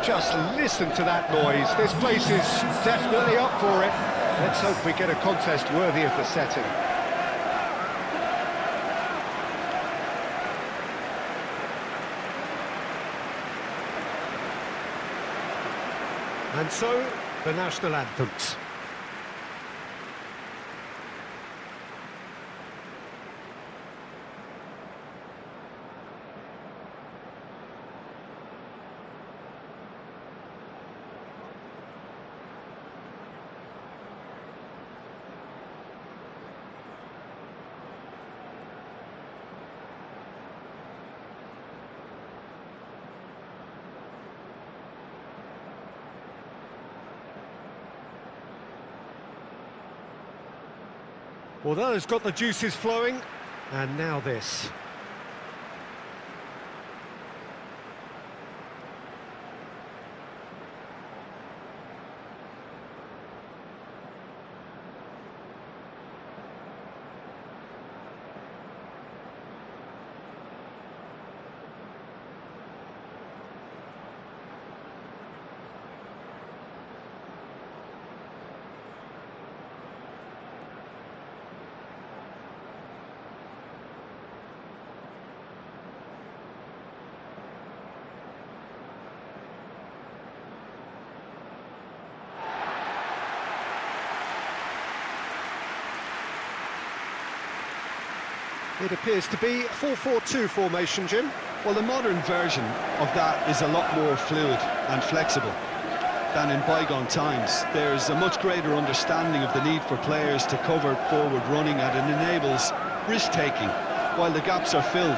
Just listen to that noise. This place is definitely up for it. Let's hope we get a contest worthy of the setting. And so, the national anthems. Well, that has got the juices flowing, and now this. It appears to be a 4-4-2 formation, Jim. Well, the modern version of that is a lot more fluid and flexible than in bygone times. There's a much greater understanding of the need for players to cover forward running, and it enables risk-taking while the gaps are filled.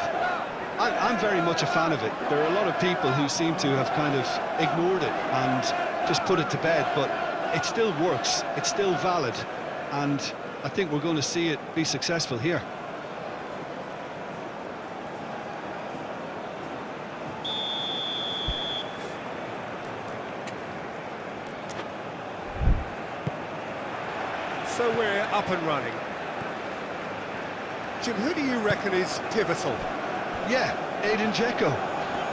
I'm very much a fan of it. There are a lot of people who seem to have kind of ignored it and just put it to bed, but it still works, it's still valid, and I think we're going to see it be successful here. So we're up and running. Jim, who do you reckon is pivotal? Yeah, Edin Dzeko.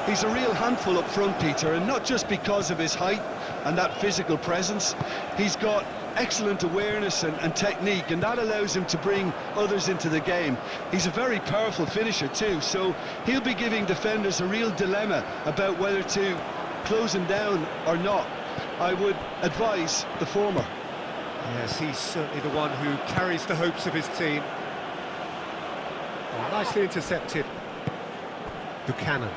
He's a real handful up front, Peter, and not just because of his height and that physical presence. He's got excellent awareness and technique, and that allows him to bring others into the game. He's a very powerful finisher too, so he'll be giving defenders a real dilemma about whether to close him down or not. I would advise the former. Yes, he's certainly the one who carries the hopes of his team. Oh, nicely intercepted. Buchanan.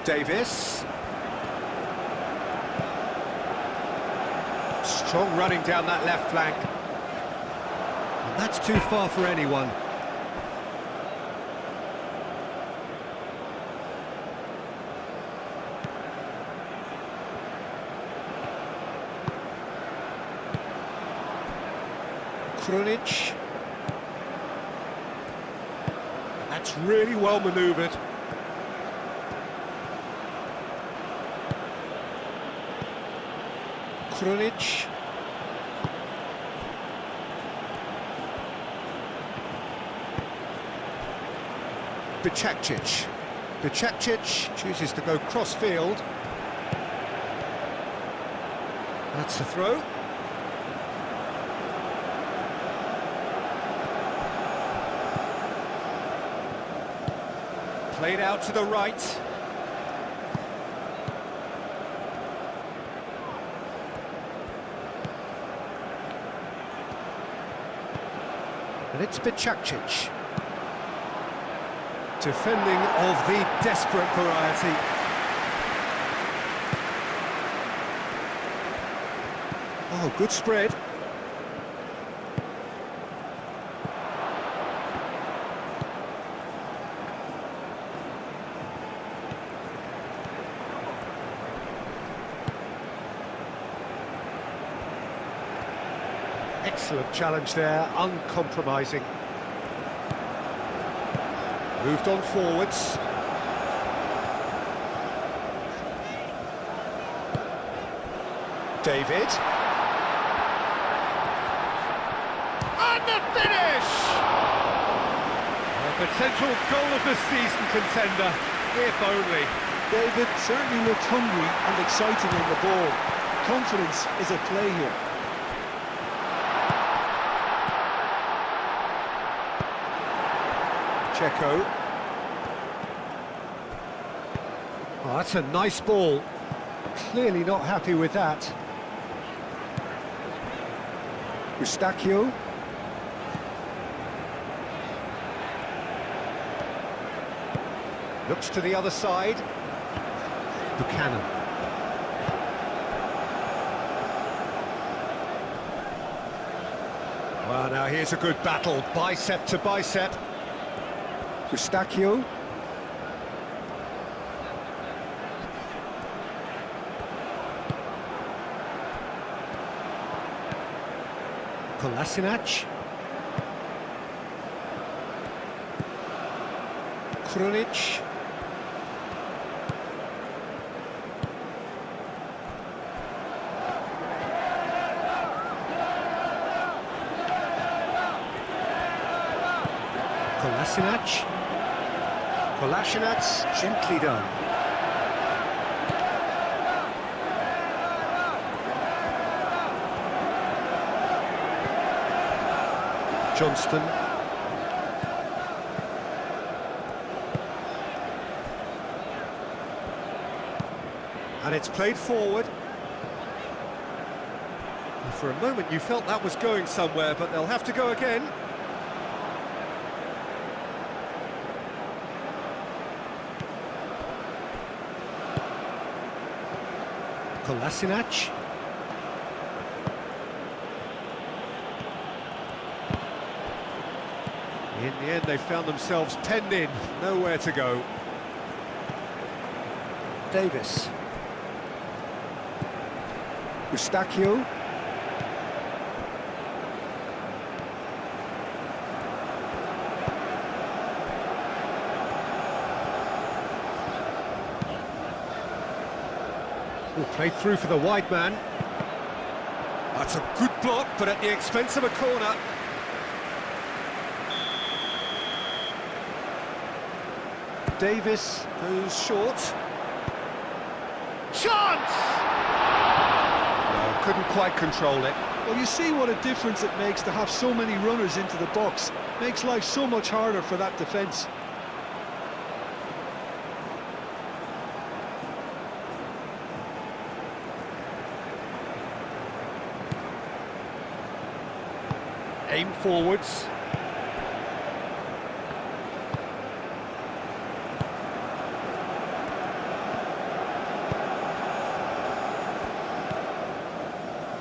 Davis. Strong running down that left flank. And that's too far for anyone. Krunic. That's really well manoeuvred. Krunic. Bicakcic. Bicakcic chooses to go cross-field. That's a throw. Played out to the right. And it's Bicakcic. Defending of the desperate variety. Oh, good spread. Excellent challenge there, uncompromising. Moved on forwards. David. And the finish! A potential goal of the season contender, if only. David certainly looked hungry and excited on the ball. Confidence is at play here. Checo. Oh, that's a nice ball. Clearly not happy with that. Eustachio. Looks to the other side. Buchanan. Well, now here's a good battle, bicep to bicep. Eustachio. Kolasinac. Krunic. Kolasinac. Kolasinac, gently done. Johnston. And it's played forward. And for a moment you felt that was going somewhere, but they'll have to go again. Kolasinac. In the end, they found themselves penned in, nowhere to go. Davis. Eustachio. Will play through for the wide man. That's a good block, but at the expense of a corner. Davis goes short. Chance! No, couldn't quite control it. Well, you see what a difference it makes to have so many runners into the box. Makes life so much harder for that defence. Aim forwards.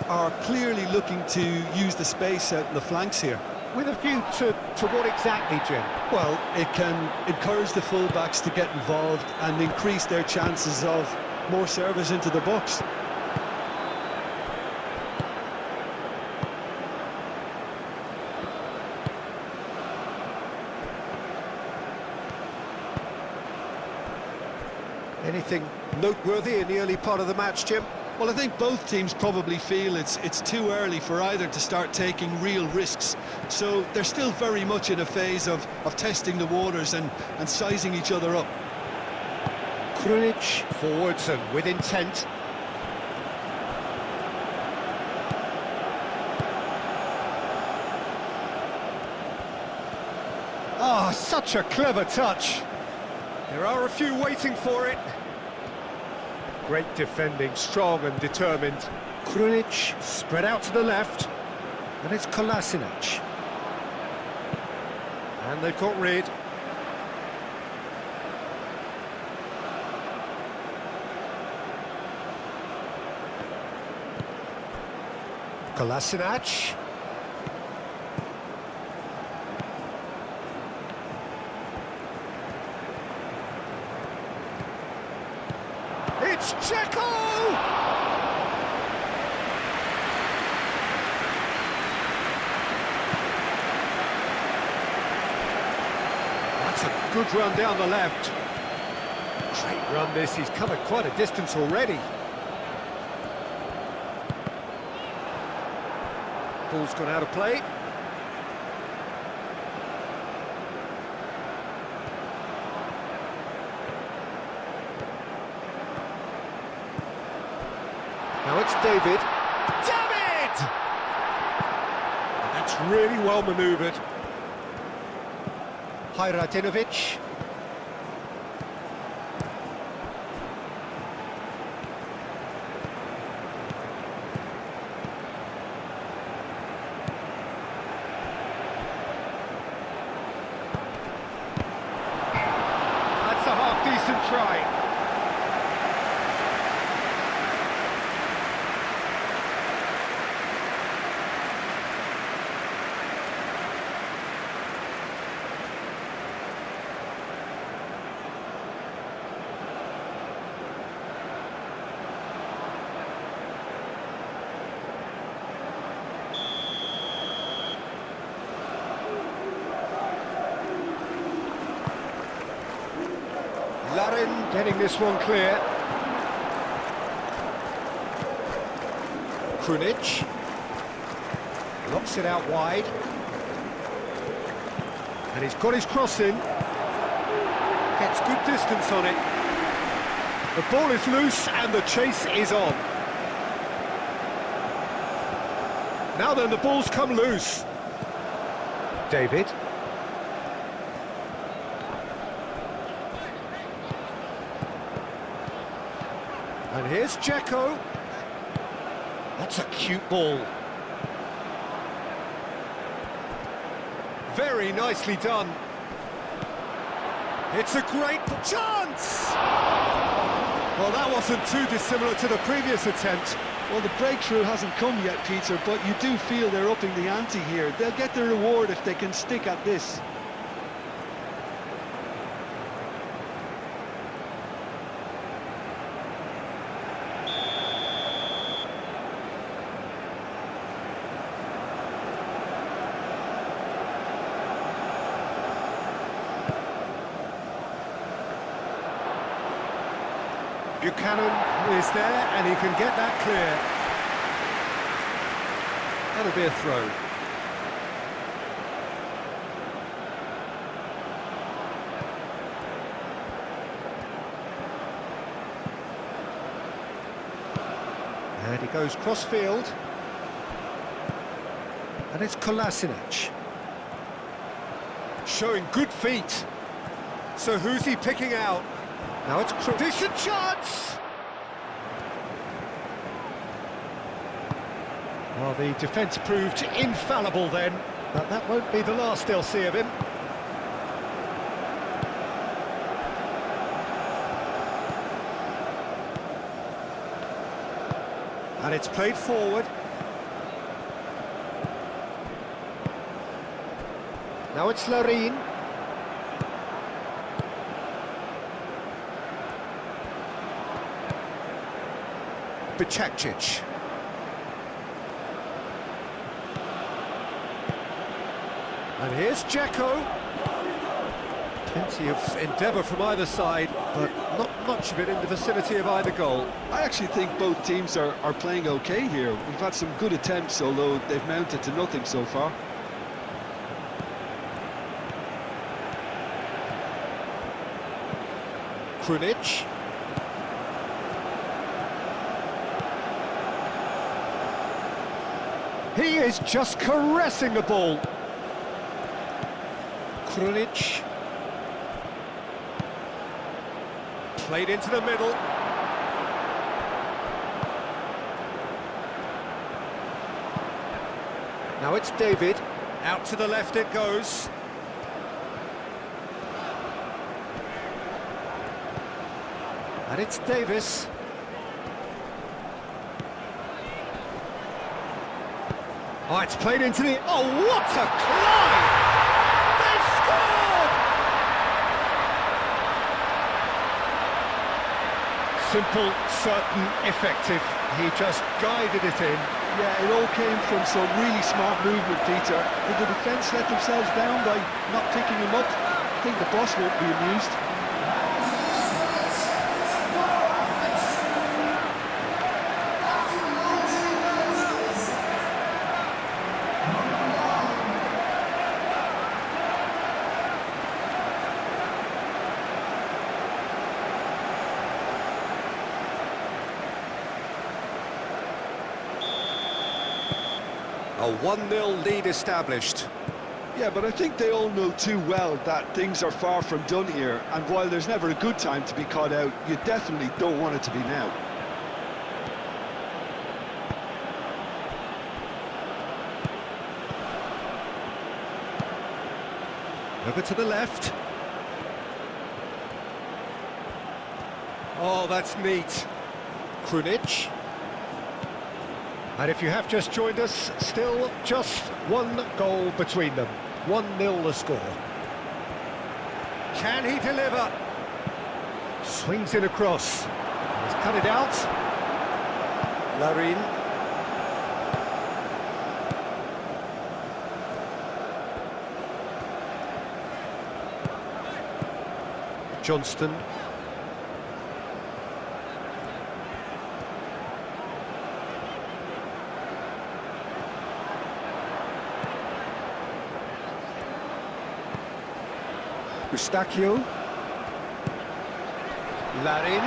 Are clearly looking to use the space out in the flanks here. With a view to what exactly, Jim? Well, it can encourage the fullbacks to get involved and increase their chances of more service into the box. Anything noteworthy in the early part of the match, Jim? Well, I think both teams probably feel it's too early for either to start taking real risks. So they're still very much in a phase of testing the waters and sizing each other up. Krunic forwards and with intent. Ah, such a clever touch. There are a few waiting for it. Great defending, strong and determined. Krunic spread out to the left, and it's Kolasinac. And they've got rid. Kolasinac. It's Checo! That's a good run down the left. Great run this, he's covered quite a distance already. Ball's gone out of play. Now it's David. David! That's really well manoeuvred. Hajratinovic. That's a half-decent try. Larin getting this one clear. Krunic locks it out wide. And he's got his cross in. Gets good distance on it. The ball is loose and the chase is on. Now then, the ball's come loose. David. And here's Dzeko. That's a cute ball. Very nicely done. It's a great chance! Well, that wasn't too dissimilar to the previous attempt. Well, the breakthrough hasn't come yet, Peter, but you do feel they're upping the ante here. They'll get their reward if they can stick at this. Buchanan is there, and he can get that clear. That'll be a throw. And he goes cross-field. And it's Kolasinac. Showing good feet. So who's he picking out? Now it's a decent chance! Well, the defence proved infallible then, but that won't be the last they'll see of him. And it's played forward. Now it's Larin. Bicakcic. And here's Dzeko. Plenty of endeavour from either side, but not much of it in the vicinity of either goal. I actually think both teams are playing okay here. We've had some good attempts, although they've mounted to nothing so far. Krunic. He is just caressing the ball. Krunic. Played into the middle. Now it's David. Out to the left it goes. And it's Davis. Oh, it's played into the... Oh, what a climb! They've scored! Simple, certain, effective. He just guided it in. Yeah, it all came from some really smart movement, Peter. Did the defence let themselves down by not picking him up? I think the boss won't be amused. A 1-0 lead established. Yeah, but I think they all know too well that things are far from done here, and while there's never a good time to be caught out, you definitely don't want it to be now. Over to the left. Oh, that's neat. Krunic. And if you have just joined us, still just one goal between them. 1-0 the score. Can he deliver? Swings it across. He's cut it out. Larin. Johnston. Eustachio. Larin.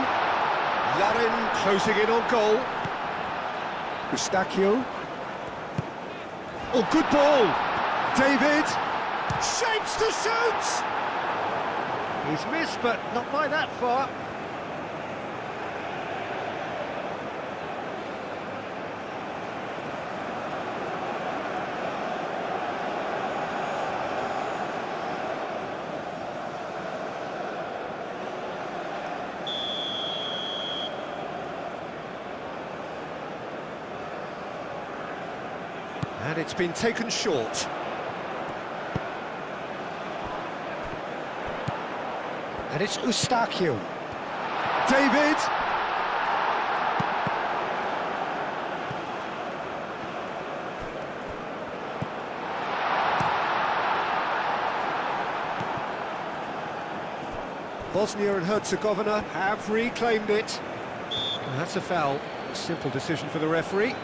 Larin closing in on goal. Eustachio. Oh, good ball. David. Shapes to shoot. He's missed, but not by that far. And it's been taken short. And it's Eustachio. David! Bosnia and Herzegovina have reclaimed it. And that's a foul. A simple decision for the referee.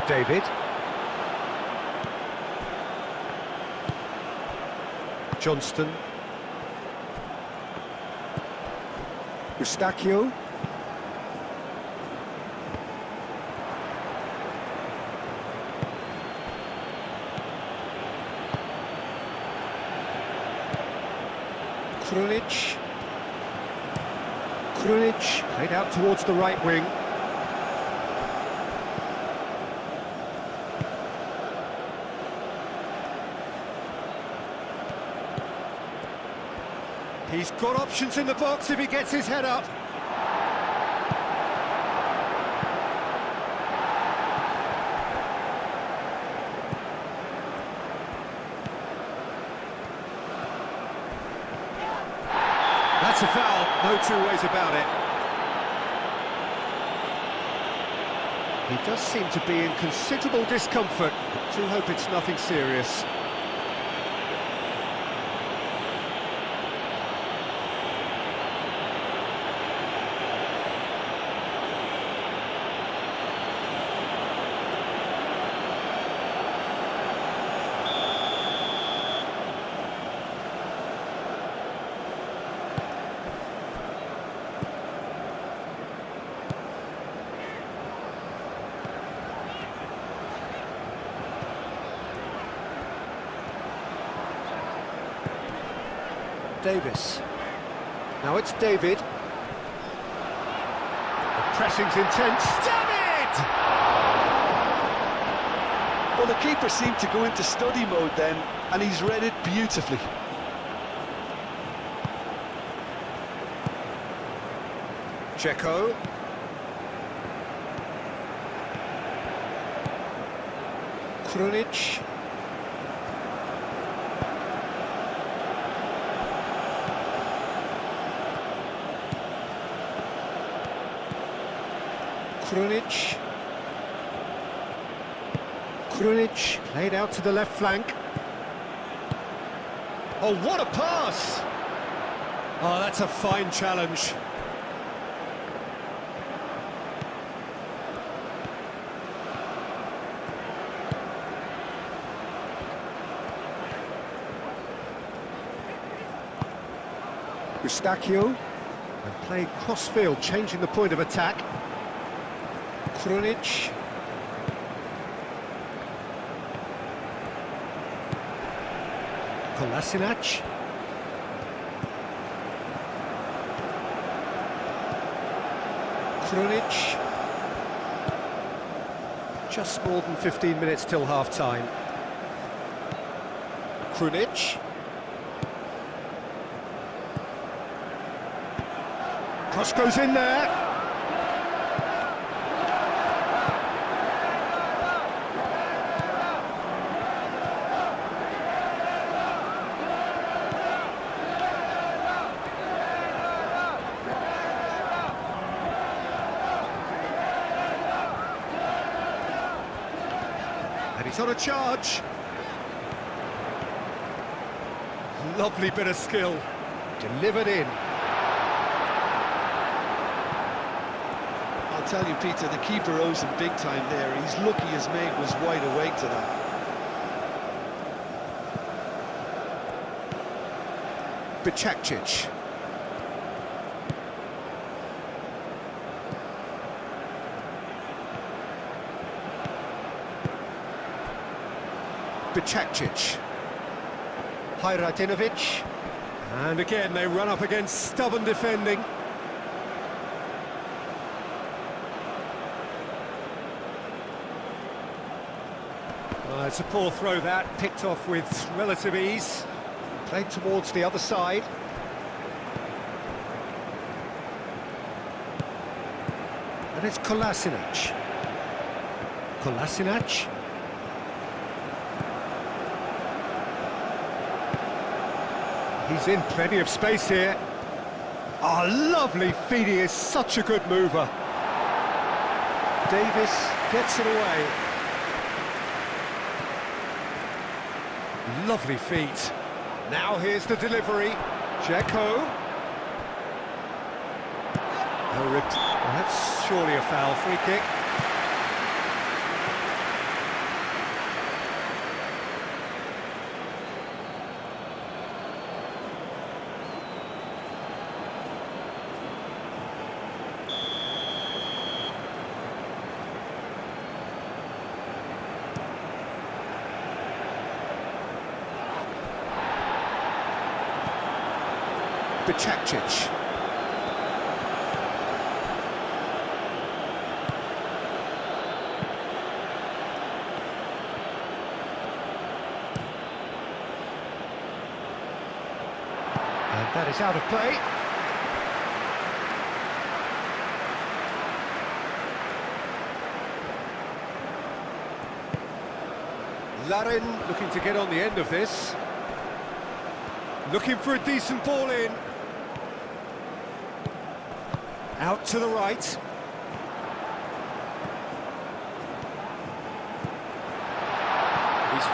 David. Johnston. Eustachio. Krunic. Krunic played out towards the right wing. He's got options in the box if he gets his head up. That's a foul, no two ways about it. He does seem to be in considerable discomfort. I do hope it's nothing serious. Davis. Now it's David. The pressing's intense. David! Well, the keeper seemed to go into study mode then, and he's read it beautifully. Checo. Krunic. Krunic. Krunic played out to the left flank. Oh, what a pass! Oh, that's a fine challenge. Eustachio, and played cross-field, changing the point of attack. Krunic. Kolasinac. Krunic. Just more than 15 minutes till half-time. Krunic. Cross goes in there. And he's on a charge. Lovely bit of skill. Delivered in. I'll tell you, Peter, the keeper owes him big time there. He's lucky his mate was wide awake to that. Bicakcic. Bicakcic. Hajradinovic. And again, they run up against stubborn defending. It's a poor throw that, picked off with relative ease. Played towards the other side. And it's Kolasinac. Kolasinac. He's in plenty of space here. Oh, lovely feed, he is such a good mover. Davis gets it away. Lovely feet. Now here's the delivery. Dzeko. That's surely a foul, free kick. Bicakcic. And that is out of play. Larin looking to get on the end of this. Looking for a decent ball in. Out to the right. He's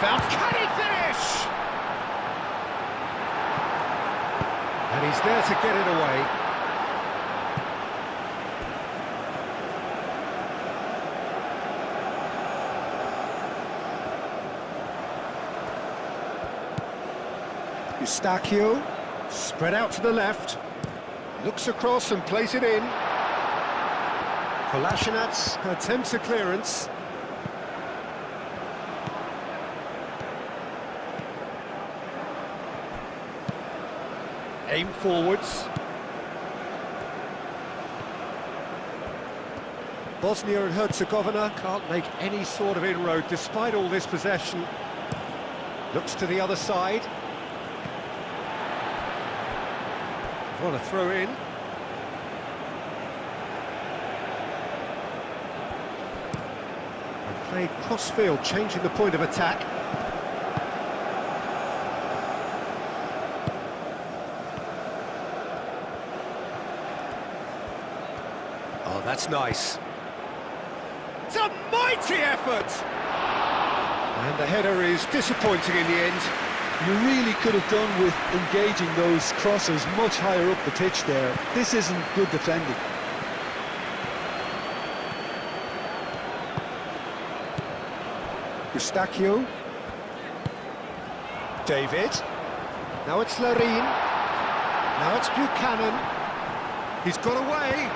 found. Can he finish? And he's there to get it away. Eustachio, spread out to the left. Looks across and plays it in. Kolasinac attempts a clearance. Aim forwards. Bosnia and Herzegovina can't make any sort of inroad despite all this possession. Looks to the other side. Want to throw in. And played cross-field, changing the point of attack. Oh, that's nice. It's a mighty effort! And the header is disappointing in the end. You really could have done with engaging those crosses much higher up the pitch there. This isn't good defending. Eustachio. David. Now it's Larine. Now it's Buchanan. He's got away.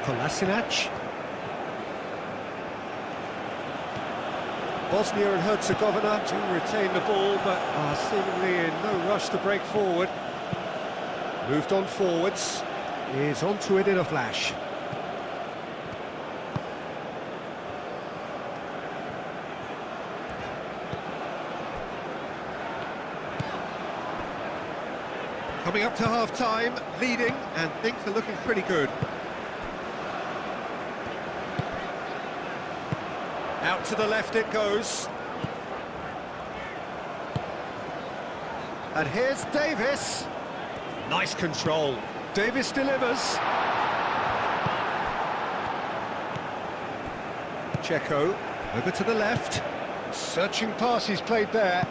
Kolasinac. Bosnia and Herzegovina do retain the ball, but are seemingly in no rush to break forward. Moved on forwards. Is onto it in a flash. Coming up to half-time, leading, and things are looking pretty good. Out to the left it goes. And here's Davis. Nice control. Davis delivers. Checo, over to the left. Searching pass he's played there.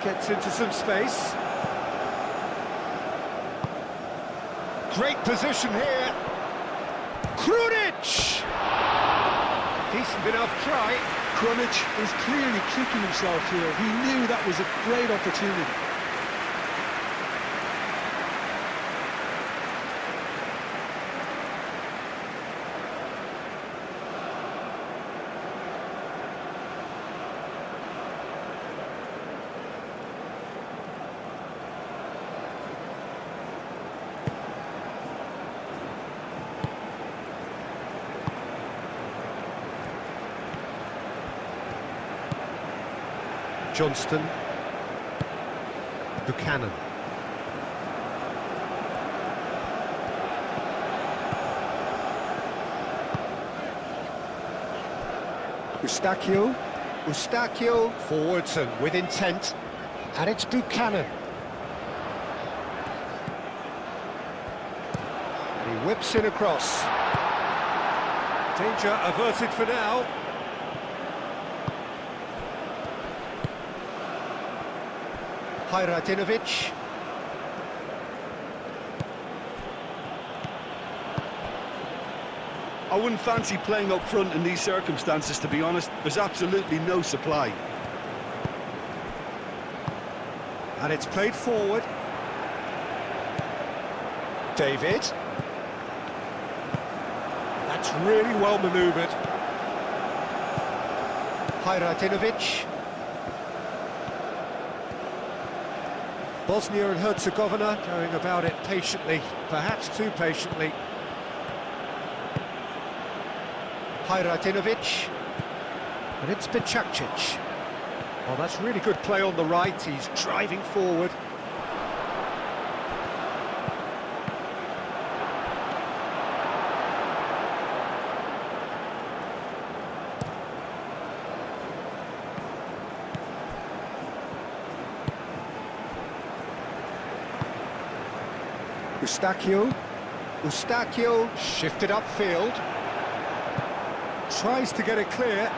Gets into some space. Great position here. Krunic! Decent enough try. Krunic is clearly kicking himself here. He knew that was a great opportunity. Johnston. Buchanan. Eustachio. Eustachio forwards and with intent. And it's Buchanan. And he whips in across. Danger averted for now. Hajradinovic. I wouldn't fancy playing up front in these circumstances, to be honest. There's absolutely no supply. And it's played forward. David. That's really well manoeuvred. Hajradinovic. Bosnia and Herzegovina going about it patiently, perhaps too patiently. Hajradinovic. And it's Bicakcic. Well, that's really good play on the right. He's driving forward. Eustachio. Eustachio shifted upfield. Tries to get it clear.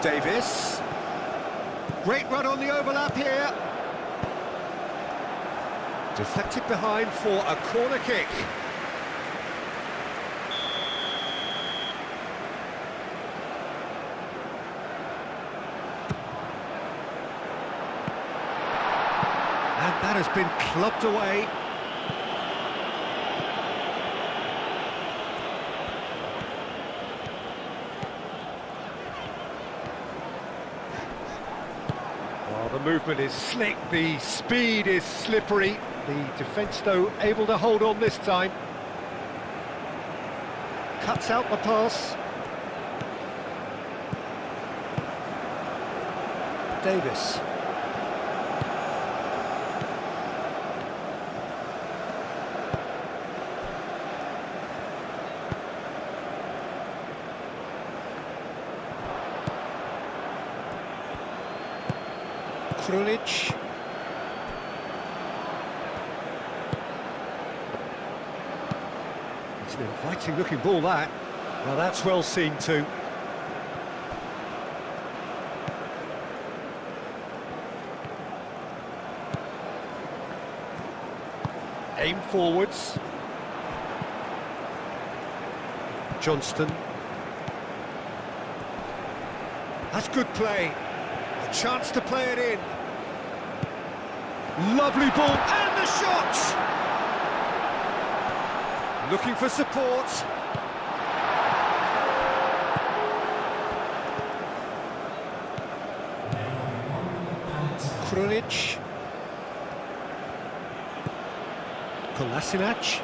Davis. Great run on the overlap here. Deflected behind for a corner kick. And that has been clubbed away. Well, the movement is slick, the speed is slippery. The defence, though, able to hold on this time. Cuts out the pass. Davis. Krunic. An inviting looking ball, that. Well, that's well seen too. Aim forwards. Johnston. That's good play. A chance to play it in. Lovely ball, and the shot! Looking for support. Krunic. Kolasinac.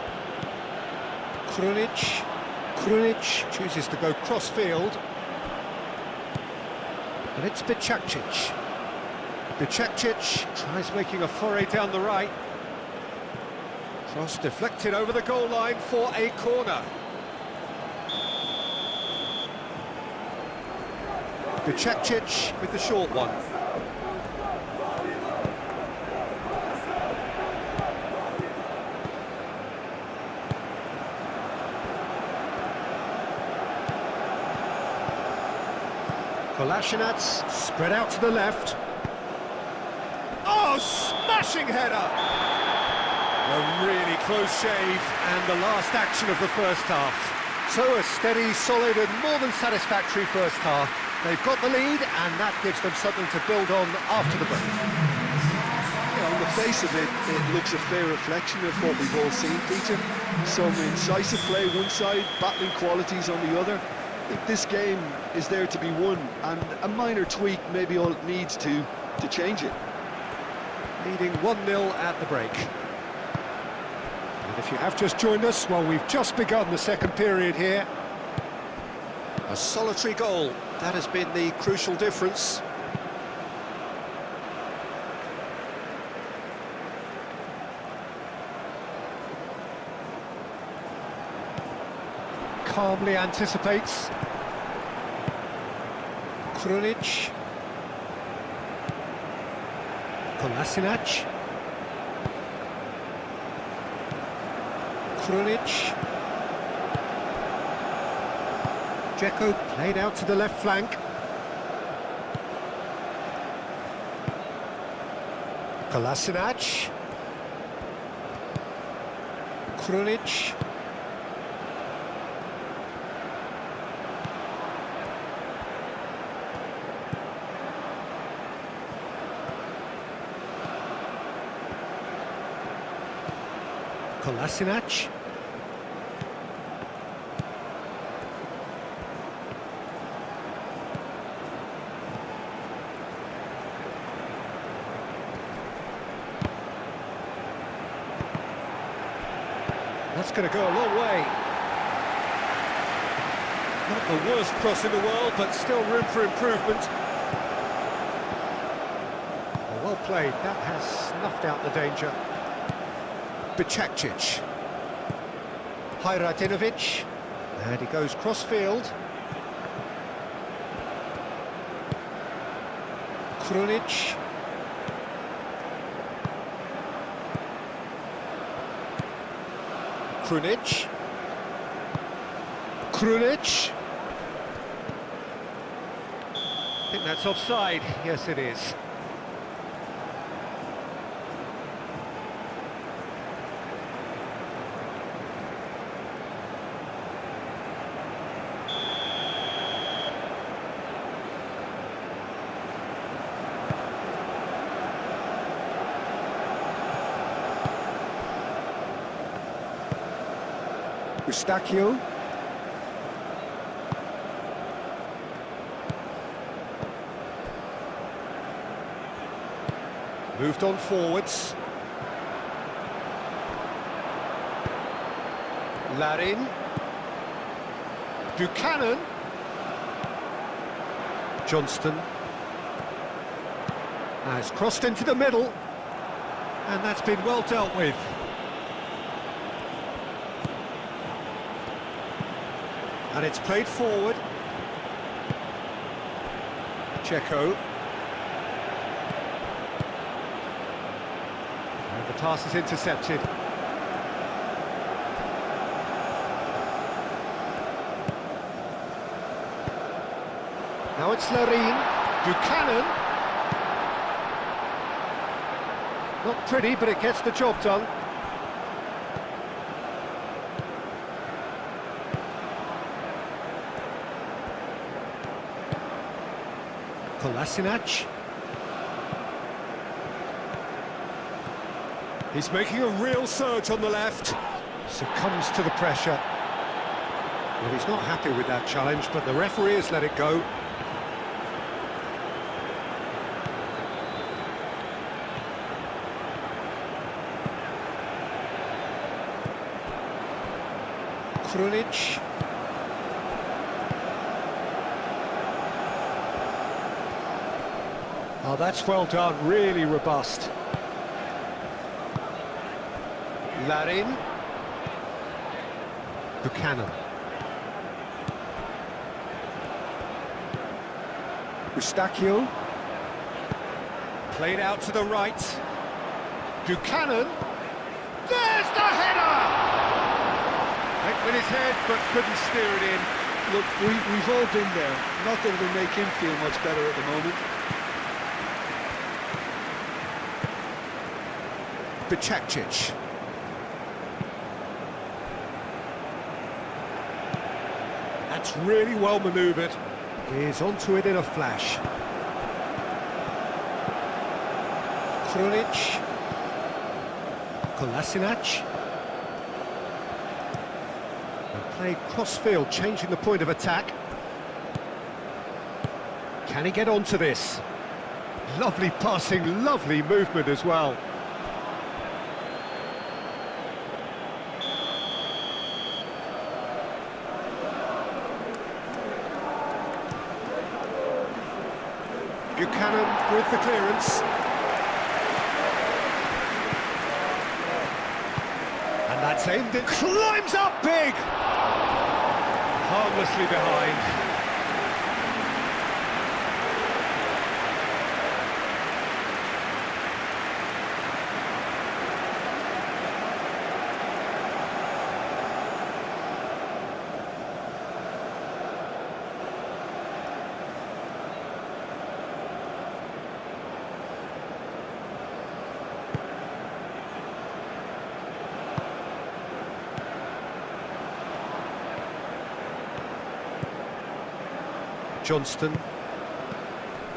Krunic. Krunic chooses to go cross-field. And it's Bicakcic. Bicakcic tries making a foray down the right. Cross deflected over the goal line for a corner. Bicakcic with the short one. Kolasinac spread out to the left. Oh, smashing header! A really close shave, and the last action of the first half. So a steady, solid and more than satisfactory first half. They've got the lead, and that gives them something to build on after the break. Yeah, on the face of it, it looks a fair reflection of what we've all seen, Peter. Some incisive play one side, battling qualities on the other. I think this game is there to be won, and a minor tweak may be all it needs to change it. Leading 1-0 at the break. And if you have just joined us, well, we've just begun the second period here. A solitary goal, that has been the crucial difference. Calmly anticipates. Krunic. Kolasinac. Krunic. Dzeko played out to the left flank. Kolasinac. Krunic. Kolasinac. That's going to go a long way. Not the worst cross in the world, but still room for improvement. Well played, that has snuffed out the danger. Bicakcic. Hajradinovic. And he goes cross-field. Krunic. Krunic. Krunic. I think that's offside. Yes, it is. Eustachio. Moved on forwards. Larin. Buchanan. Johnston. Has crossed into the middle. And that's been well dealt with. And it's played forward. Dzeko. And the pass is intercepted. it's Larin. Buchanan. Not pretty, but it gets the job done. Kolasinac. He's making a real surge on the left. Succumbs to the pressure. Well, he's not happy with that challenge, but the referee has let it go. Krunic. Oh, that's well done, really robust. Larin. Buchanan. Eustachio. Played out to the right. Buchanan. There's the header! Went with his head, but couldn't steer it in. Look, we've all been there. Not that it'll make him feel much better at the moment. Bicakcic. That's really well manoeuvred. He's onto it in a flash. Krunic. Kolasinac. And played cross-field, changing the point of attack. Can he get onto this? Lovely passing, lovely movement as well. Buchanan with the clearance. And that's aimed it. Climbs up big! Harmlessly behind. Johnston.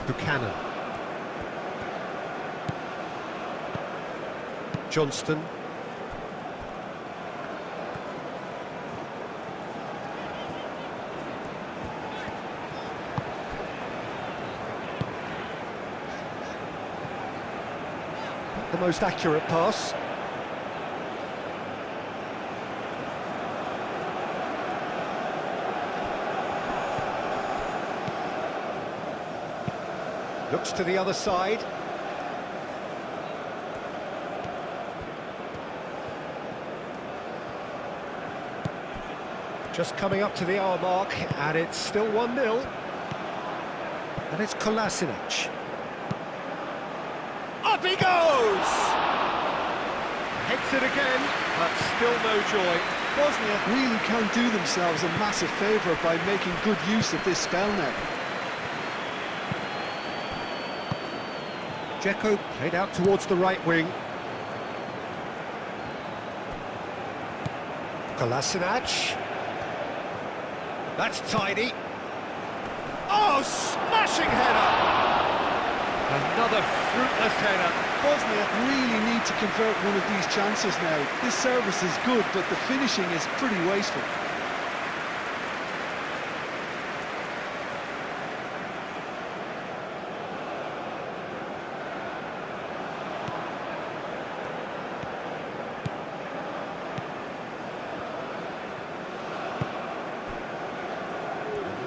Buchanan. Johnston. Not the most accurate pass. Looks to the other side. Just coming up to the hour mark, and it's still 1-0. And it's Kolasinac. Up he goes! Hits it again, but still no joy. Bosnia really can do themselves a massive favour by making good use of this spell now. Dzeko played out towards the right wing. Kolasinac. That's tidy. Oh, smashing header! Another fruitless header. Bosnia really need to convert one of these chances now. This service is good, but the finishing is pretty wasteful.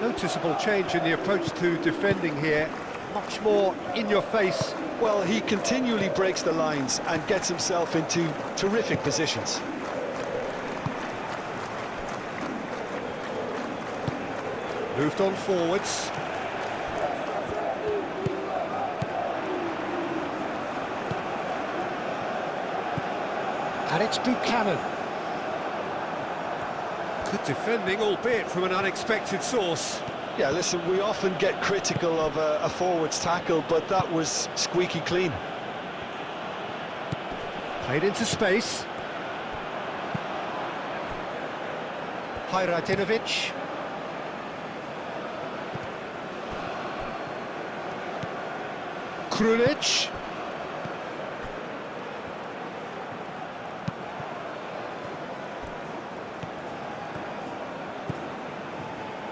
Noticeable change in the approach to defending here. Much more in your face. Well, he continually breaks the lines and gets himself into terrific positions. Moved on forwards. And it's Buchanan. Good defending, albeit from an unexpected source. Yeah, listen, we often get critical of a forward's tackle, but that was squeaky clean. Played into space. Hajratinovic. Krunic.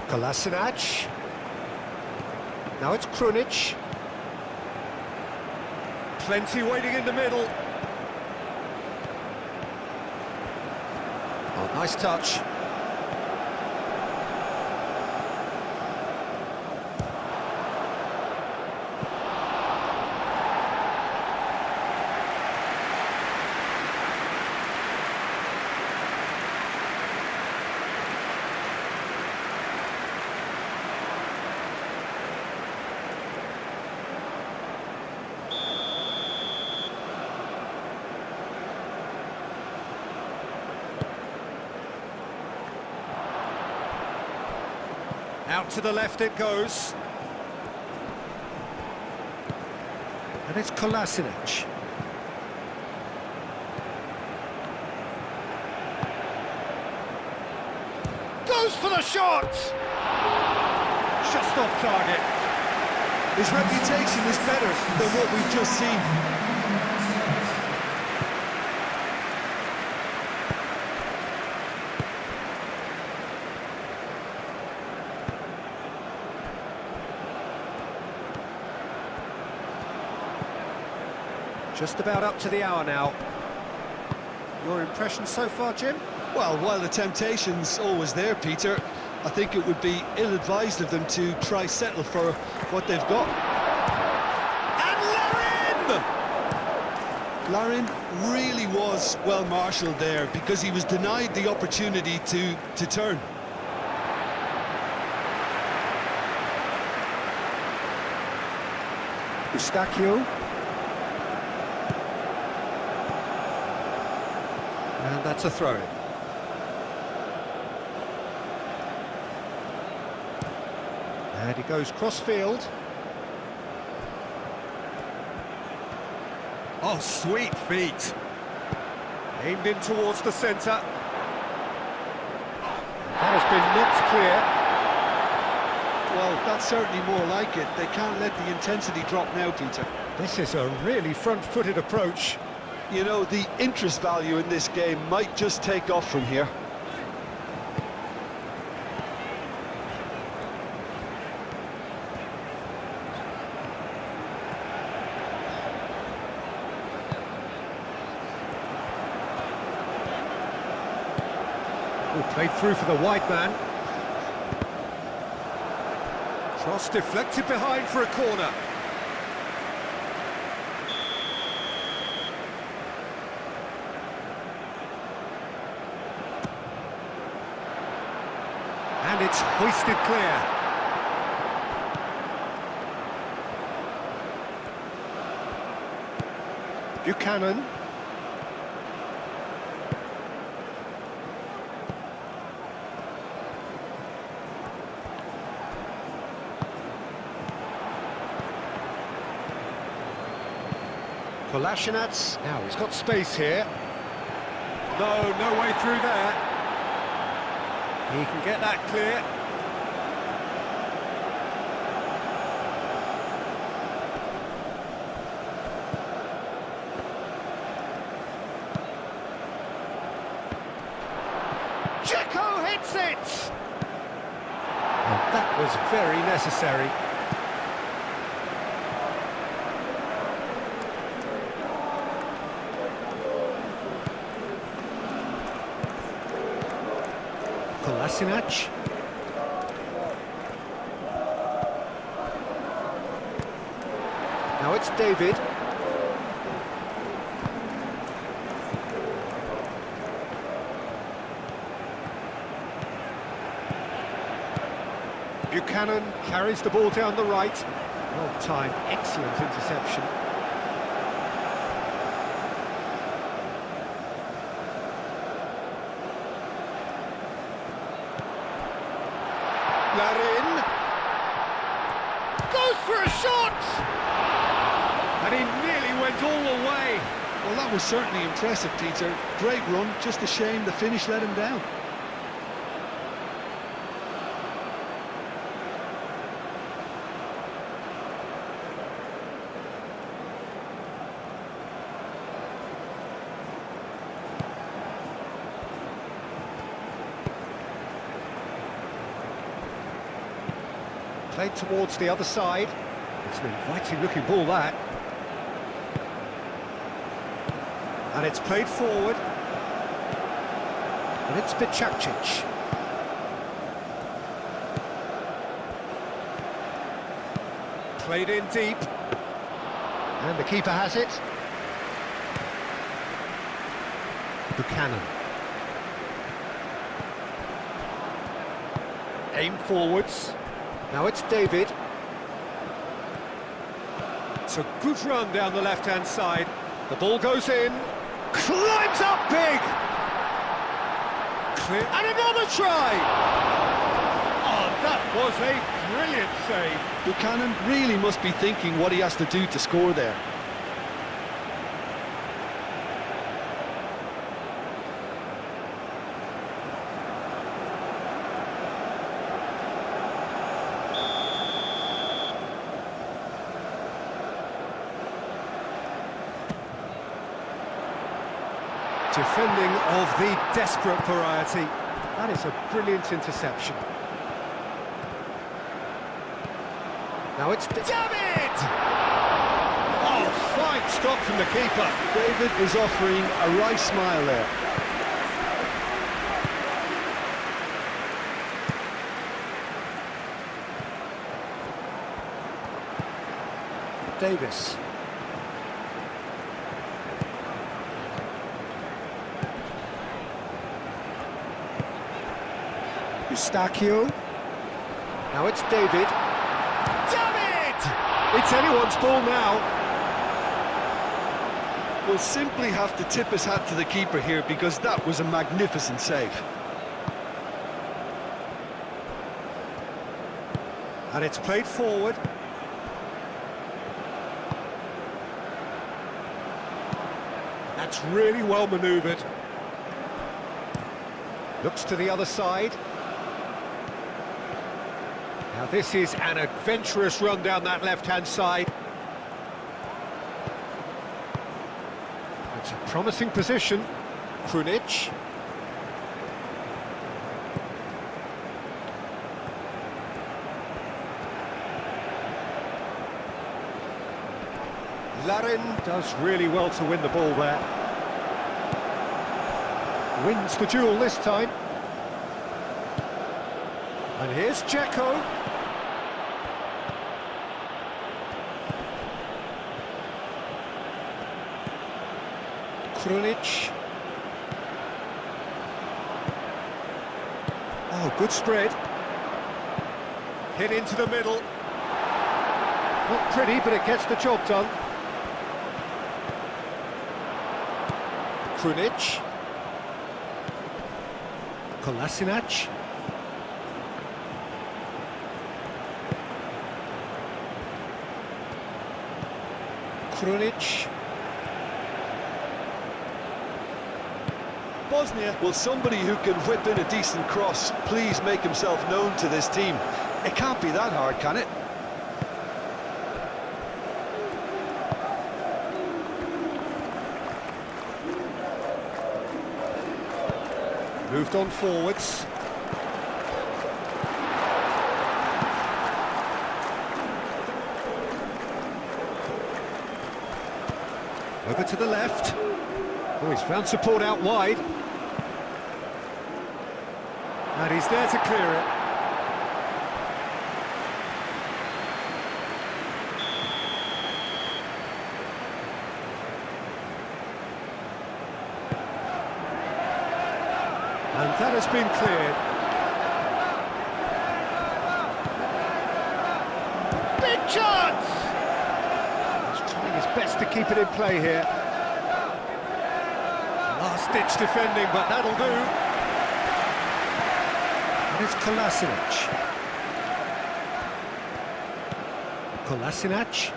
Kolasinac. Now it's Krunic. Plenty waiting in the middle. Oh, nice touch. Out to the left it goes. And it's Kolasinac. Goes for the shot! Just off target. His reputation is better than what we've just seen. Just about up to the hour now. Your impression so far, Jim? Well, while the temptation's always there, Peter, I think it would be ill-advised of them to try settle for what they've got. And Larin! Larin really was well-marshalled there because he was denied the opportunity to turn. Eustachio. And that's a throw-in. And he goes cross-field. Oh, sweet feet. Aimed in towards the centre. That has been knocked clear. Well, that's certainly more like it. They can't let the intensity drop now, Peter. This is a really front-footed approach. You know, the interest value in this game might just take off from here. Oh, played through for the wide man. Cross deflected behind for a corner. And it's hoisted clear. Buchanan. Kolasinac. Now he's got space here. No way through there. He can get that clear. Dzeko hits it! And that was very necessary. Kolasinac. Now it's David. Buchanan carries the ball down the right. Well timed, excellent interception. Larin. for a shot! And he nearly went all the way. Well, that was certainly impressive, Peter. Great run, just a shame the finish let him down. Played towards the other side. It's an inviting-looking ball, that. And it's played forward. And it's Bicacic. Played in deep. And the keeper has it. Buchanan. Aim forwards. Now it's David. It's a good run down the left-hand side. The ball goes in. Climbs up big! Clear. And another try! Oh, that was a brilliant save. Buchanan really must be thinking what he has to do to score there. Defending of the desperate variety. That is a brilliant interception. Now it's David! Oh, fine stop from the keeper. David is offering a right smile there. Davis. Eustachio. Now it's David. David! It's anyone's ball now. We'll simply have to tip his hat to the keeper here because that was a magnificent save. And it's played forward. That's really well manoeuvred. Looks to the other side. Now this is an adventurous run down that left-hand side. It's a promising position. Krunic. Larin does really well to win the ball there. Wins the duel this time. And here's Dzeko. Krunic. Oh, good spread. Hit into the middle. Not pretty, but it gets the job done. Krunic. Kolasinac. Krunic. Bosnia, will somebody who can whip in a decent cross please make himself known to this team? It can't be that hard, can it? Moved on forwards. Over to the left. Oh, he's found support out wide. And he's there to clear it. And that has been cleared. Big chance! He's trying his best to keep it in play here. Last-ditch defending, but that'll do. And it's Kolasinac. Kolasinac.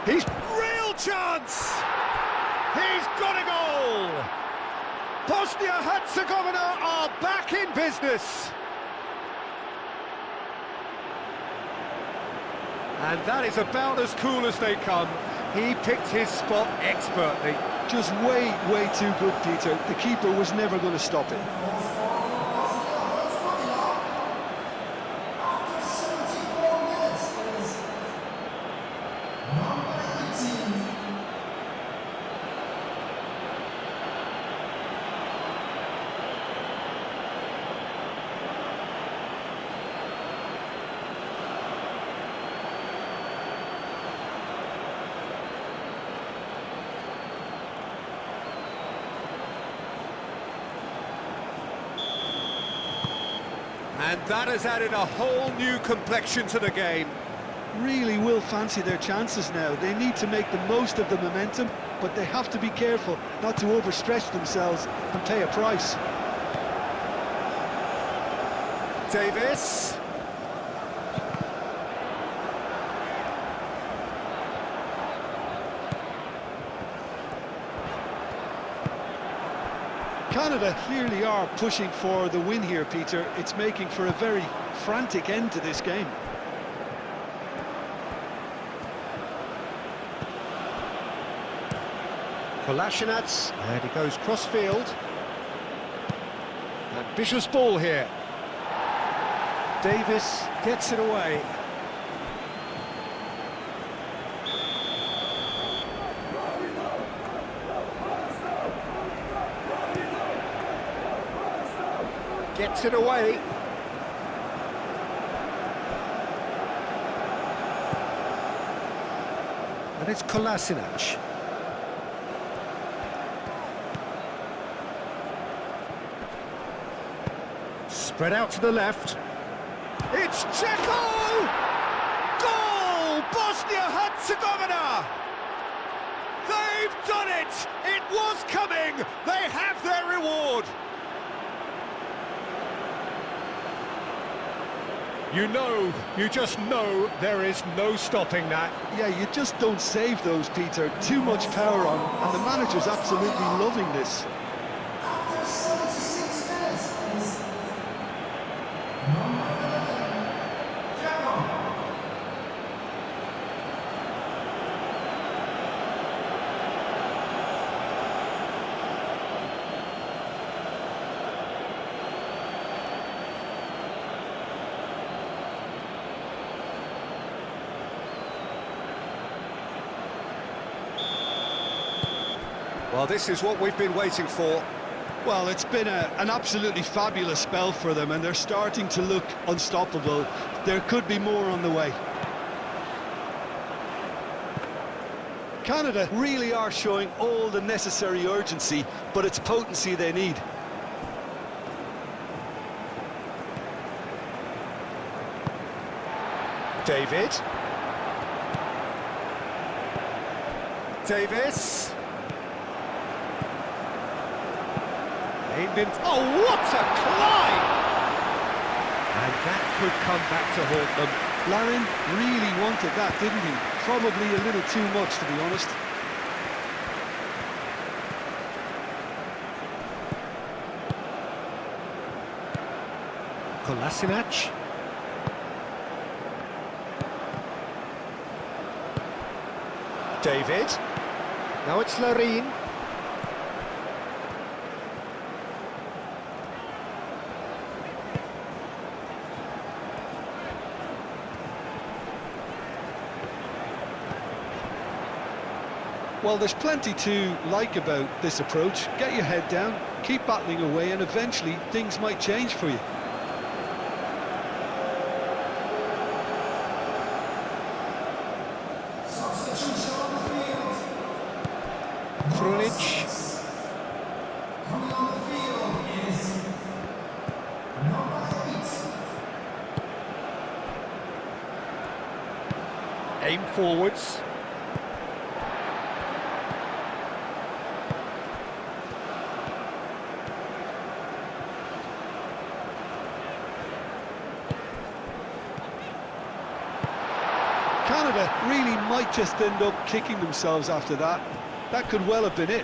He's real chance! He's got a goal! Bosnia-Herzegovina are back in business! And that is about as cool as they come. He picked his spot expertly. Just way too good, Peter. The keeper was never going to stop it. And that has added a whole new complexion to the game. Really will fancy their chances now. They need to make the most of the momentum, but they have to be careful not to overstretch themselves and pay a price. Davis. Canada clearly are pushing for the win here, Peter. It's making for a very frantic end to this game. Kolasinac, and he goes cross-field. Ambitious ball here. Davis gets it away. Gets it away. And it's Kolasinac. Spread out to the left. It's Checo! Goal! Bosnia-Herzegovina! They've done it! It was coming! They have their reward! You just know there is no stopping that. Yeah, you just don't save those, Peter. Too much power on, and the manager's absolutely loving this. Well, this is what we've been waiting for. Well, it's been an absolutely fabulous spell for them, and they're starting to look unstoppable. There could be more on the way. Canada really are showing all the necessary urgency, but it's potency they need. Davis. Oh, what a climb! And that could come back to haunt them. Larin really wanted that, didn't he? Probably a little too much, to be honest. Kolasinac. David. Now it's Larin. Well, there's plenty to like about this approach. Get your head down, keep battling away, and eventually things might change for you. Krunic. Coming on the field is number 8. Aim forwards. Canada really might just end up kicking themselves after that. That could well have been it.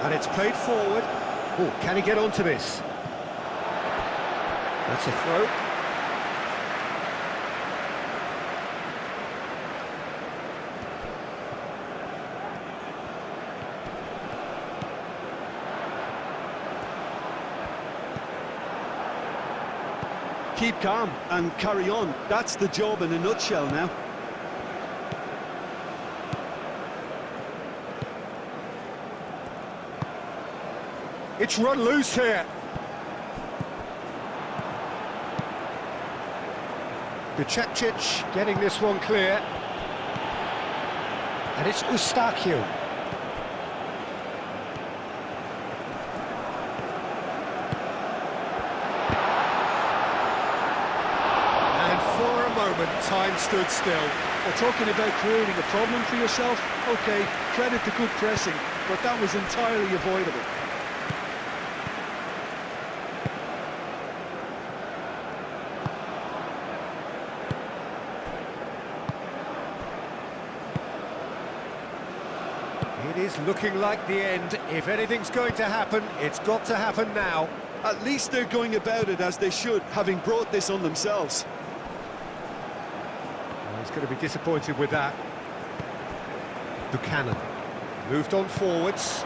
And it's played forward. Oh, can he get onto this? That's a throw. Keep calm and carry on. That's the job in a nutshell now. It's run loose here. Bicekcic getting this one clear. And it's Eustáquio. And for a moment, time stood still. Well, talking about creating a problem for yourself, okay, credit to good pressing, but that was entirely avoidable. It is looking like the end. If anything's going to happen, it's got to happen now. At least they're going about it as they should, having brought this on themselves. Well, he's going to be disappointed with that. Buchanan moved on forwards.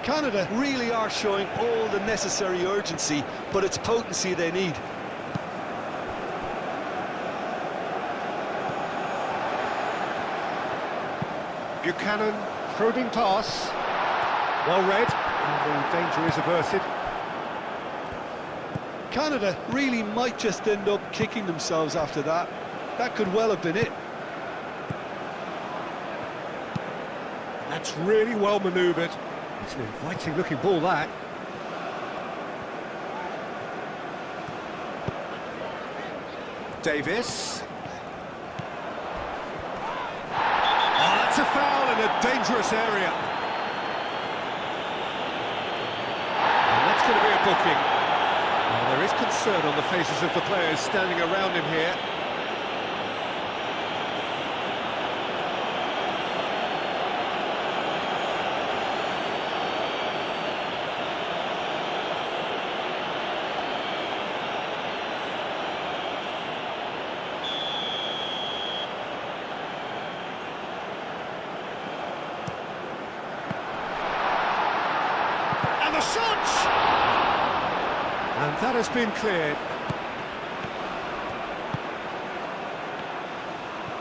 Canada really are showing all the necessary urgency, but it's potency they need. Buchanan, probing pass. Well read, and the danger is averted. Canada really might just end up kicking themselves after that. That could well have been it. That's really well manoeuvred. It's an inviting looking ball, that. Davis. Oh, that's a foul in a dangerous area. And that's going to be a booking. Well, there is concern on the faces of the players standing around him here. And the shot! And that has been cleared.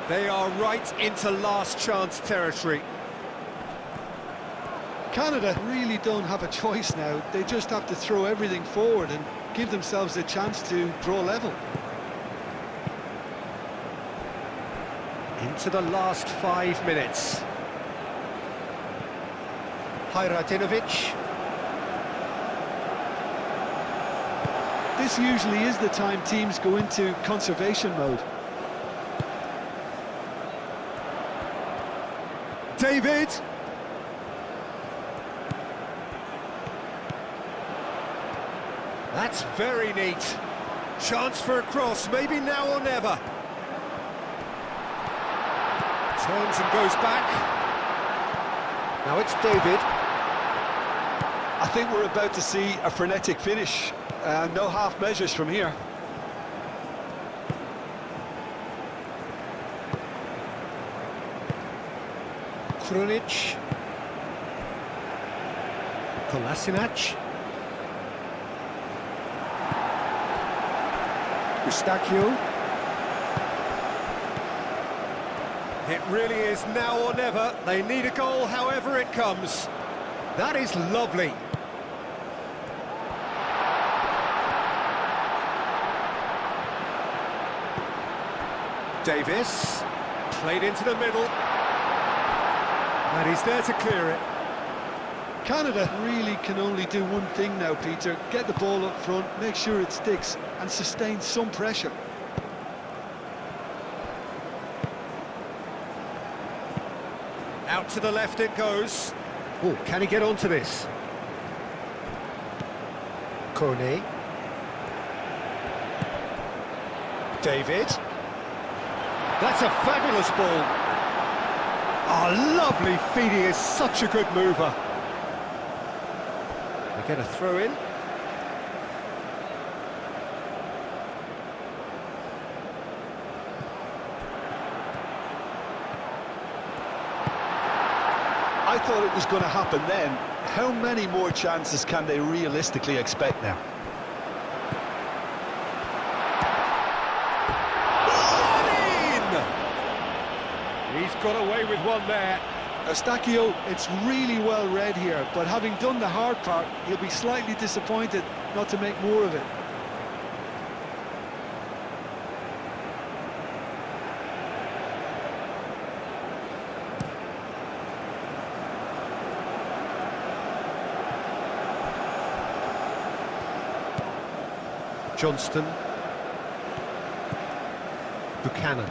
They are right into last chance territory. Canada really don't have a choice now. They just have to throw everything forward and give themselves a chance to draw level. Into the last 5 minutes. Hajradinovic. This usually is the time teams go into conservation mode. David. That's very neat. Chance for a cross, maybe now or never. Turns and goes back. Now it's David. I think we're about to see a frenetic finish. No half measures from here. Krunic. Kolasinac. Eustáquio. It really is now or never. They need a goal however it comes. That is lovely. Davis, played into the middle, and he's there to clear it. Canada really can only do one thing now, Peter. Get the ball up front, make sure it sticks, and sustain some pressure. to the left it goes. Oh, can he get onto this? Kone. David. That's a fabulous ball. Oh, lovely feed, he is such a good mover. We get a throw in. I thought it was going to happen then. How many more chances can they realistically expect now? He's got away with one there. Eustachio, it's really well read here, but having done the hard part, he'll be slightly disappointed not to make more of it. Johnston. Buchanan.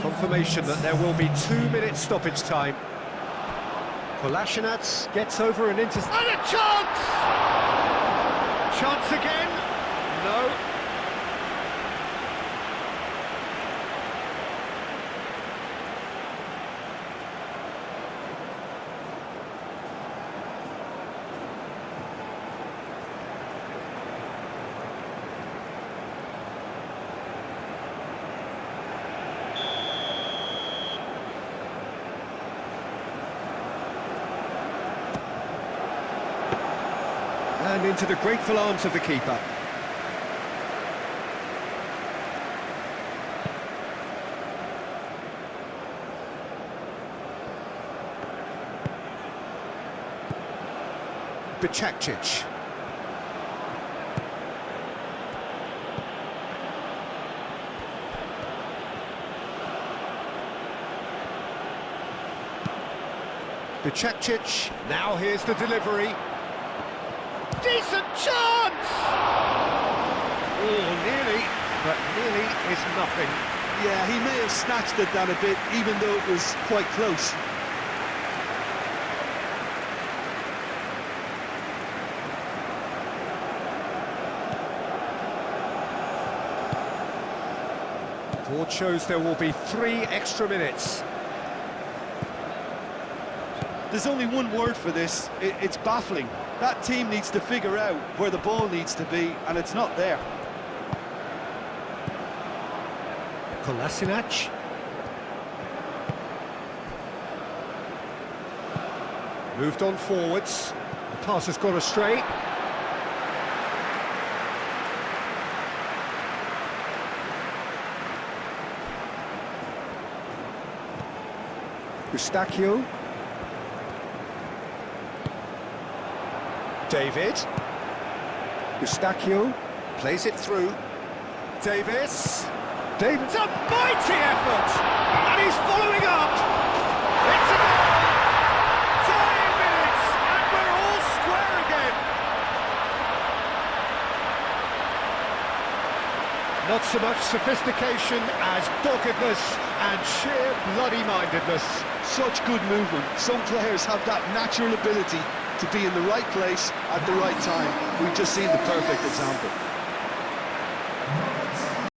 Confirmation that there will be 2 minutes stoppage time. Kolasinac gets over and into... And a chance! Chance again? No. And into the grateful arms of the keeper. Bicakcic. Bicakcic, now here's the delivery. Decent chance! Oh, nearly, but nearly is nothing. Yeah, he may have snatched it down a bit, even though it was quite close. Board shows there will be 3 extra minutes. There's only one word for this, it's baffling. That team needs to figure out where the ball needs to be, and it's not there. Kolasinac. Moved on forwards. The pass has gone astray. Eustachio. David. Eustachio plays it through. Davis. David's a mighty effort! And he's following up! It's a goal! 10 minutes, and we're all square again! Not so much sophistication as doggedness and sheer bloody-mindedness. Such good movement. Some players have that natural ability to be in the right place at the right time. We've just seen the perfect example.